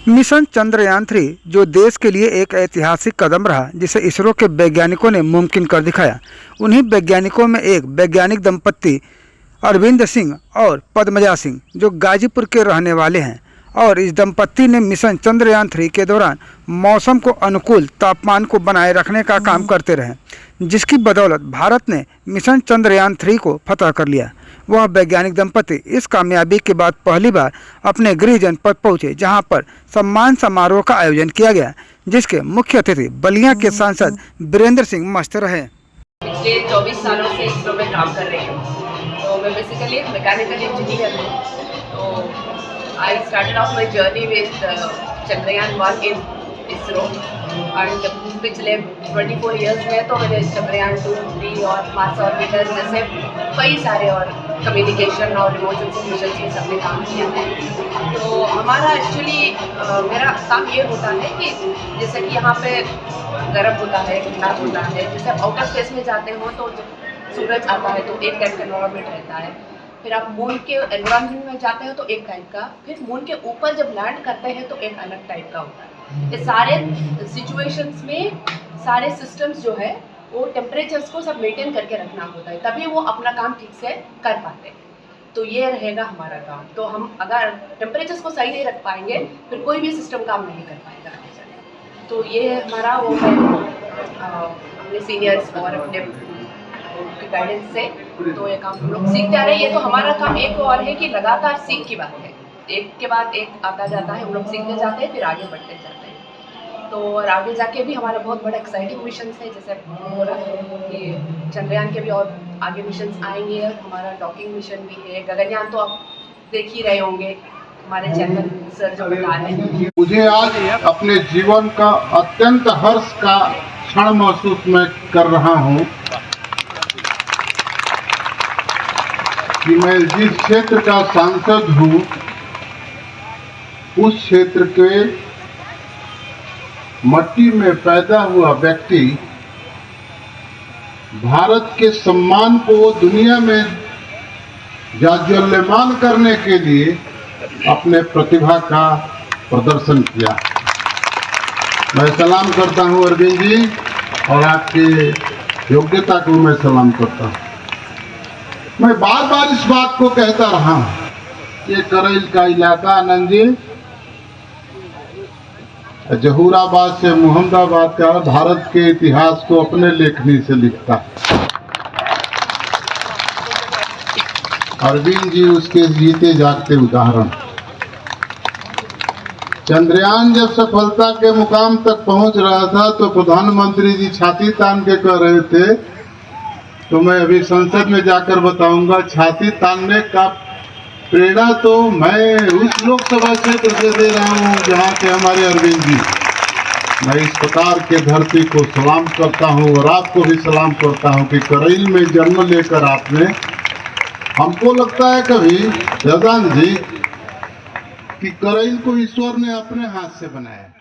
Mission Chandrayaan-3 जो देश के लिए एक ऐतिहासिक कदम रहा, जिसे इसरो के वैज्ञानिकों ने मुमकिन कर दिखाया। उन्हीं वैज्ञानिकों में एक वैज्ञानिक दंपत्ति अरविंद सिंह और पद्मजा सिंह जो गाजीपुर के रहने वाले हैं, और इस दंपत्ति ने मिशन चंद्रयान-3 के दौरान मौसम को अनुकूल तापमान को बनाए रखने का काम करते रहे, जिसकी बदौलत भारत ने मिशन चंद्रयान-3 को फतह कर लिया। वह वैज्ञानिक दंपति इस कामयाबी के बाद पहली बार अपने गृह जनपद पहुंचे, जहां पर सम्मान समारोह का आयोजन किया गया, जिसके मुख्य अतिथि बलिया के सांसद वीरेंद्र सिंह मस्त रहे। पिछले 24 सालों से इसरो में काम कर रही हूँ। तो मैं बेसिकली मैकेनिकल इंजीनियर हूँ। तो I started off my journey with Chandrayaan one in ISRO, and पिछले 24 इयर्स में तो मैंने चंद्रयान-2, 3 और मार्स ऑर्बिटर जैसे कई सारे और कम्युनिकेशन और रिमोट सेंसिंग मिशन में सबने काम किया है। तो हमारा एक्चुअली मेरा काम ये होता है कि जैसे कि यहाँ पे गर्म होता है, ठंडा होता है। जैसे आप आउटर स्पेस में जाते हो तो जब सूरज आता है तो एक टाइप का एनवायरनमेंट रहता है, फिर आप मून के एनवायरनमेंट में जाते हो तो एक टाइप का, फिर मून के ऊपर जब लैंड करते हैं तो एक अलग टाइप का होता है। ये सारे सिचुएशंस में सारे सिस्टम्स जो है वो टेम्परेचर्स को सब मेंटेन करके रखना होता है, तभी वो अपना काम ठीक से कर पाते हैं। तो ये रहेगा हमारा काम। तो हम अगर टेम्परेचर्स को सही नहीं रख पाएंगे फिर कोई भी सिस्टम काम नहीं कर पाएगा आगे चले। तो ये हमारा वो है अपने सीनियर्स और अपने गाइडेंस से तो ये काम हम लोग सीखते आ रहे हैं। ये तो हमारा काम एक और है कि लगातार सीख की बात है, एक के बाद एक आता जाता है, हम लोग सीखते जाते हैं, फिर आगे बढ़ते जाते हैं। तो और आगे जाके भी हमारा बहुत बड़ा एक्साइटिंग मिशन है, जैसे हो रहा है कि चंद्रयान के भी और आगे मिशन आएंगे। हमारा डॉकिंग मिशन भी है, गगनयान तो आप देख ही रहे होंगे, हमारे चैनल सर जो बता रहे हैं। मुझे आज अपने जीवन का अत्यंत हर्ष का क्षण महसूस मैं कर रहा हूँ कि मैं जिस क्षेत्र का सांसद हूँ उस क्षेत्र के मट्टी में पैदा हुआ व्यक्ति भारत के सम्मान को दुनिया में जाज्वल्यमान करने के लिए अपने प्रतिभा का प्रदर्शन किया। मैं सलाम करता हूं अरविंद जी, और आपकी योग्यता को मैं सलाम करता हूं। मैं बार बार इस बात को कहता रहा हूं, ये करैल का इलाका आनंद जी जहूराबाद से मोहम्मदाबाद का भारत के इतिहास को अपने लेखनी से लिखता है। अरविंद जी उसके जीते जागते उदाहरण। चंद्रयान जब सफलता के मुकाम तक पहुंच रहा था तो प्रधानमंत्री जी छाती तान के कह रहे थे, तो मैं अभी संसद में जाकर बताऊंगा, छाती तानने का प्रेरणा तो मैं उस लोकसभा क्षेत्र से दे रहा हूं जहां के हमारे अरविंद जी। मैं इस प्रकार के धरती को सलाम करता हूं और आपको भी सलाम करता हूं कि करैल में जन्म लेकर आपने, हमको लगता है कभी जयदान जी कि करैल को ईश्वर ने अपने हाथ से बनाया।